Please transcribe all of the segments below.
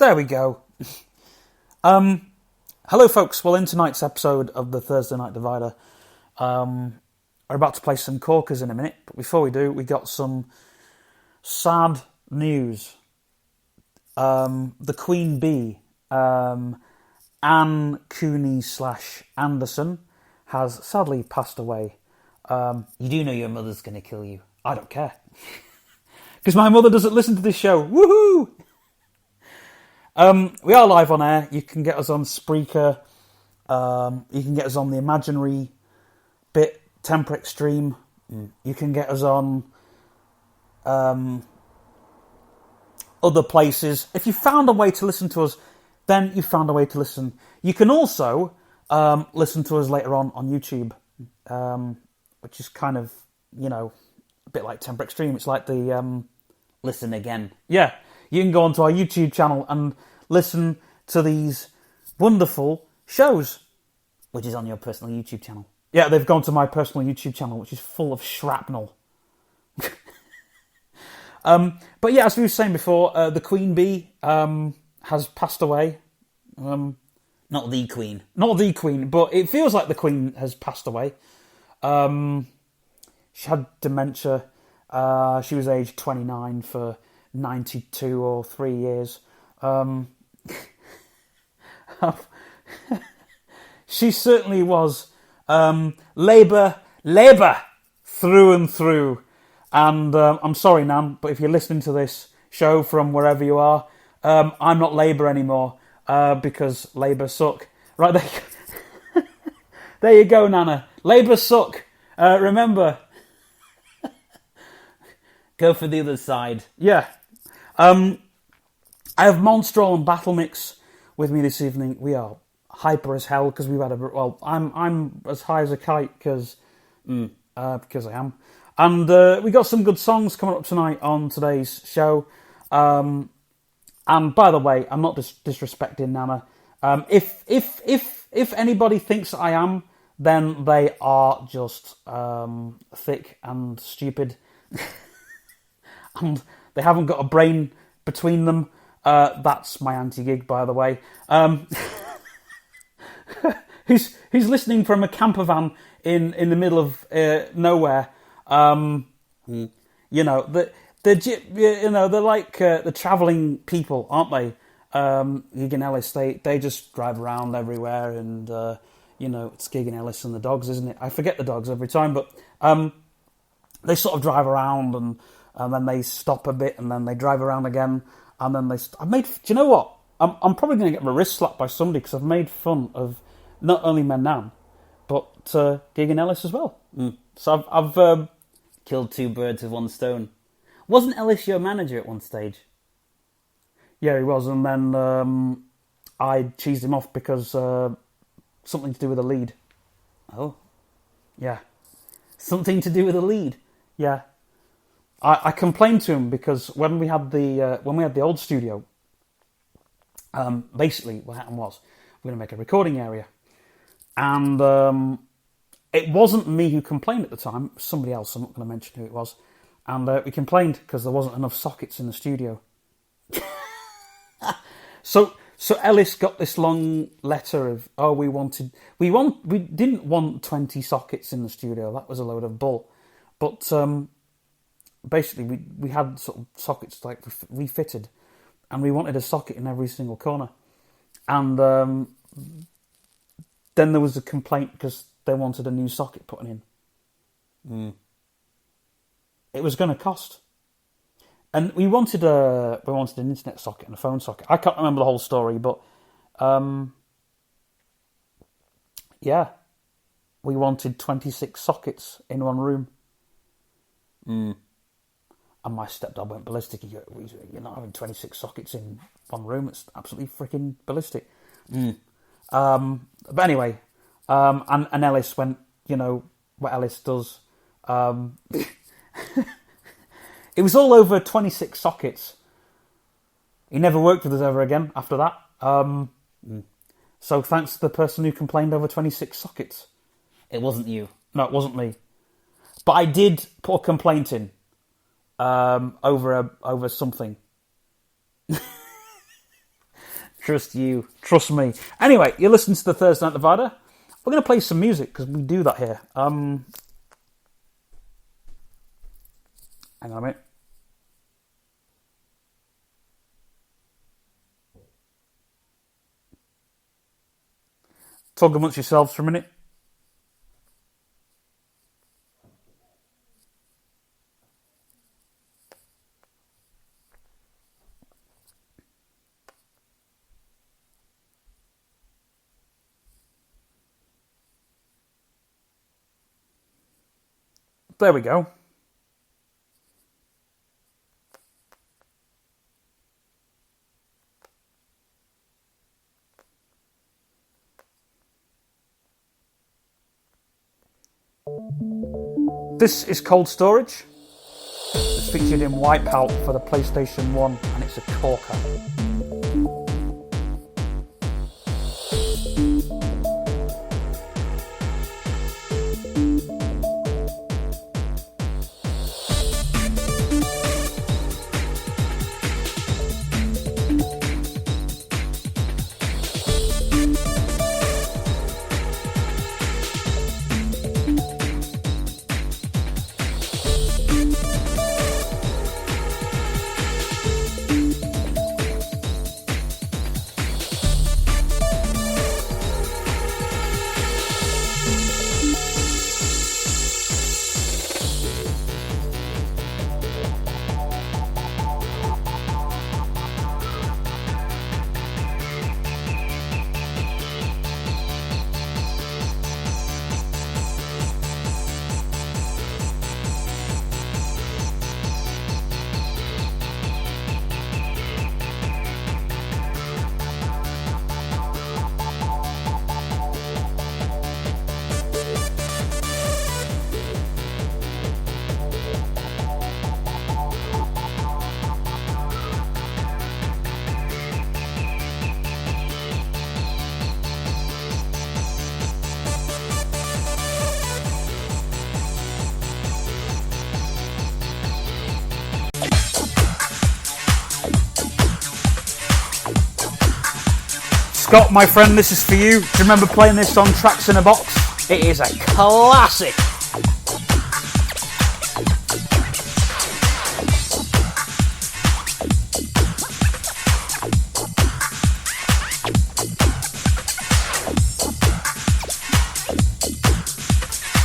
There we go. Hello, folks. Well, in tonight's episode of the Thursday Night Divider, we're about to play some corkers in a minute. But before we do, we got some sad news. The Queen Bee, Anne Cooney / Anderson, has sadly passed away. You do know your mother's going to kill you. I don't care. Because my mother doesn't listen to this show. Woohoo! We are live on air. You can get us on Spreaker. You can get us on the Imaginary bit, Temper Extreme. You can get us on other places. If you found a way to listen to us, then you found a way to listen. You can also listen to us later on YouTube, which is kind of, a bit like Temper Extreme. It's like the listen again. Yeah. You can go onto our YouTube channel and listen to these wonderful shows, which is on your personal YouTube channel. Yeah, they've gone to my personal YouTube channel, which is full of shrapnel. But yeah, as we were saying before, the Queen Bee has passed away. Not the Queen. Not the Queen, but it feels like the Queen has passed away. She had dementia. She was aged 29 for 92 or 3 years. She certainly was Labour through and through. And I'm sorry, Nan, but if you're listening to this show from wherever you are, I'm not Labour anymore because Labour suck. Right there, there you go, Nana. Labour suck. Remember, go for the other side. Yeah. I have Monstrol and Battle Mix with me this evening. We are hyper as hell because we've had I'm as high as a kite because I am. And we got some good songs coming up tonight on today's show. And by the way, I'm not disrespecting Nana. If anybody thinks I am, then they are just thick and stupid. And they haven't got a brain between them. That's my anti-gig, by the way. He's listening from a camper van in the middle of nowhere. They're like the travelling people, aren't they? Gig and Ellis, they just drive around everywhere, and it's Gig and Ellis and the dogs, isn't it? I forget the dogs every time, but they sort of drive around and then they stop a bit, and then they drive around again, and then do you know what? I'm probably going to get my wrist slapped by somebody because I've made fun of not only Mennan, but Gig and Ellis as well. So I've killed two birds with one stone. Wasn't Ellis your manager at one stage? Yeah, he was, and then I cheesed him off because something to do with a lead. Oh, yeah, something to do with a lead. Yeah. I complained to him because when we had the old studio, basically what happened was we're going to make a recording area, and it wasn't me who complained at the time. It was somebody else. I'm not going to mention who it was, and we complained because there wasn't enough sockets in the studio. So Ellis got this long letter of we didn't want 20 sockets in the studio. That was a load of bull, but. Basically, we had sort of sockets like refitted, and we wanted a socket in every single corner. And then there was a complaint because they wanted a new socket put in. It was going to cost, and we wanted an internet socket and a phone socket. I can't remember the whole story, but yeah, we wanted 26 sockets in one room. And my stepdad went ballistic. You're not having 26 sockets in one room. It's absolutely freaking ballistic. But anyway, and Ellis went, what Ellis does. It was all over 26 sockets. He never worked with us ever again after that. So thanks to the person who complained over 26 sockets. It wasn't you. No, it wasn't me. But I did put a complaint in. Over something. Trust you. Trust me. Anyway, you're listening to the Thursday Night Nevada. We're going to play some music because we do that here. Hang on a minute. Talk amongst yourselves for a minute. There we go. This is Cold Storage. It's featured in Wipeout for the PlayStation 1, and it's a corker. Scott, my friend, this is for you. Do you remember playing this on Tracks in a Box? It is a classic.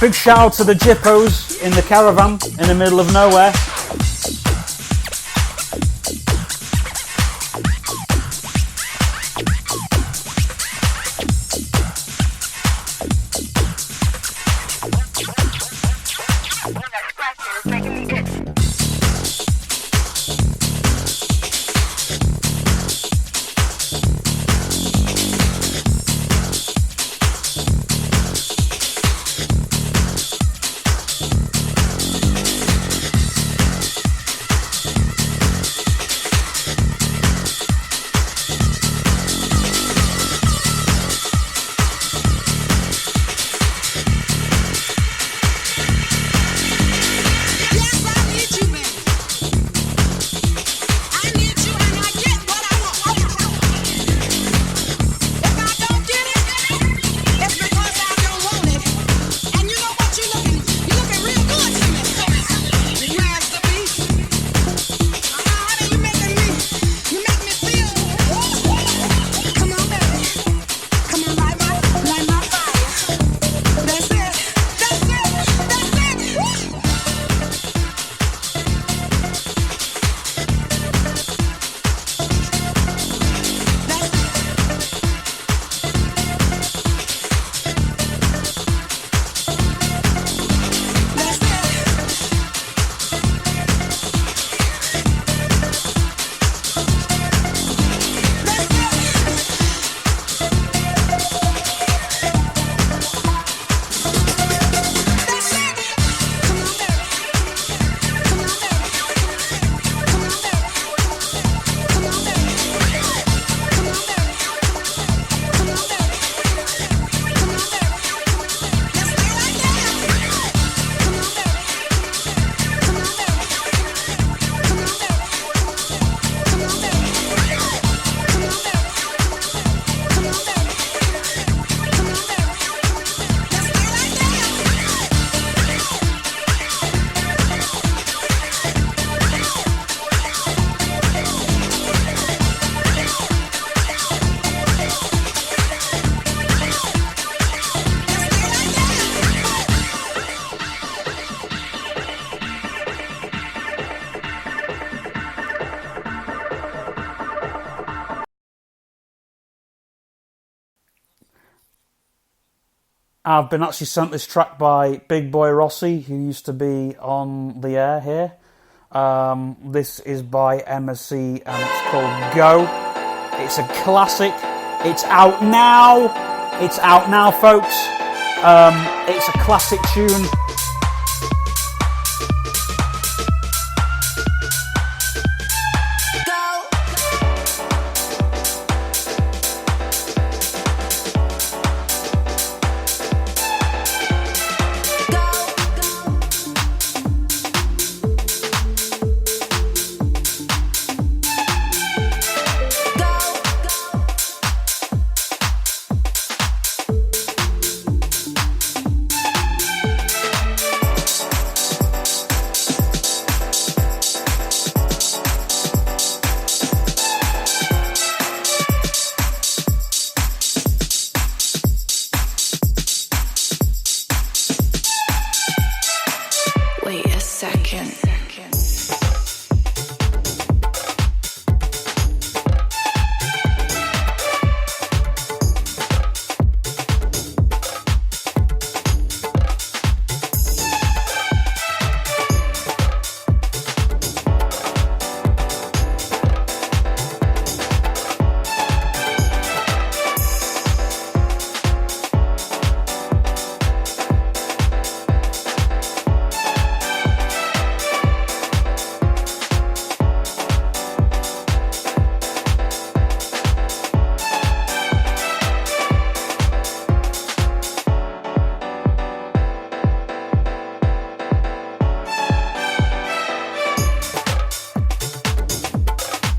Big shout out to the Jippos in the caravan in the middle of nowhere. I've been actually sent this track by Big Boy Rossi, who used to be on the air here. This is by MSC and it's called Go. It's a classic. It's out now. It's out now, folks. It's a classic tune.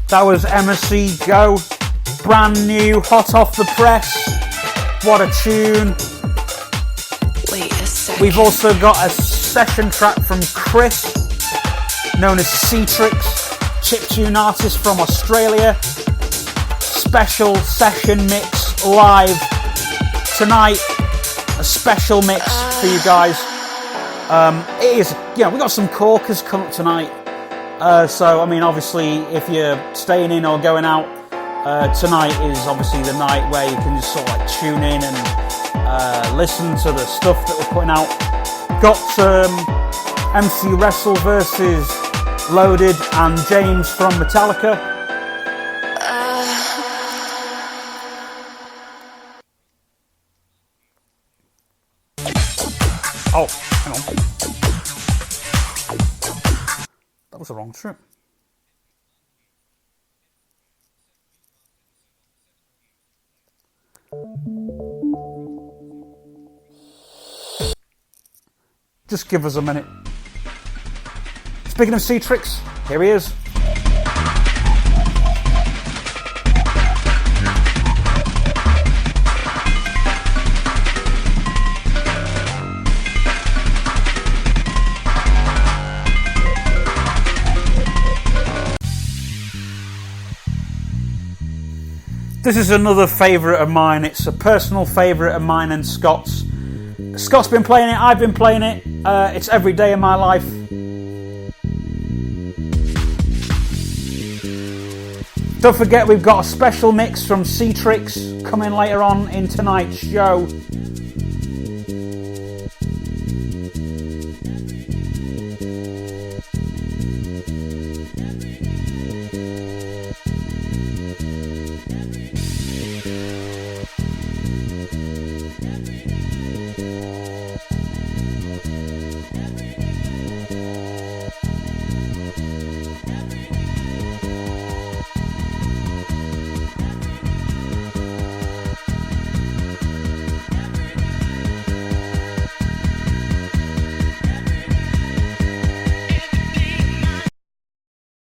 That was MSC Go, brand new, hot off the press. What a tune. Wait a second. We've also got a session track from Chris, known as Cetrix, chiptune artist from Australia. Special session mix live tonight. A special mix for you guys. It is, we've got some corkers coming up tonight. So, I mean, obviously, if you're staying in or going out, tonight is obviously the night where you can just sort of like tune in and listen to the stuff that we're putting out. Got MC Wrestle versus Loaded and James from Metallica. Oh, hang on. That was the wrong trip. Just give us a minute. Speaking of Cetrix, here he is. This is another favourite of mine. It's a personal favourite of mine and Scott's. Scott's been playing it, I've been playing it. It's every day of my life. Don't forget, we've got a special mix from Cetrix coming later on in tonight's show.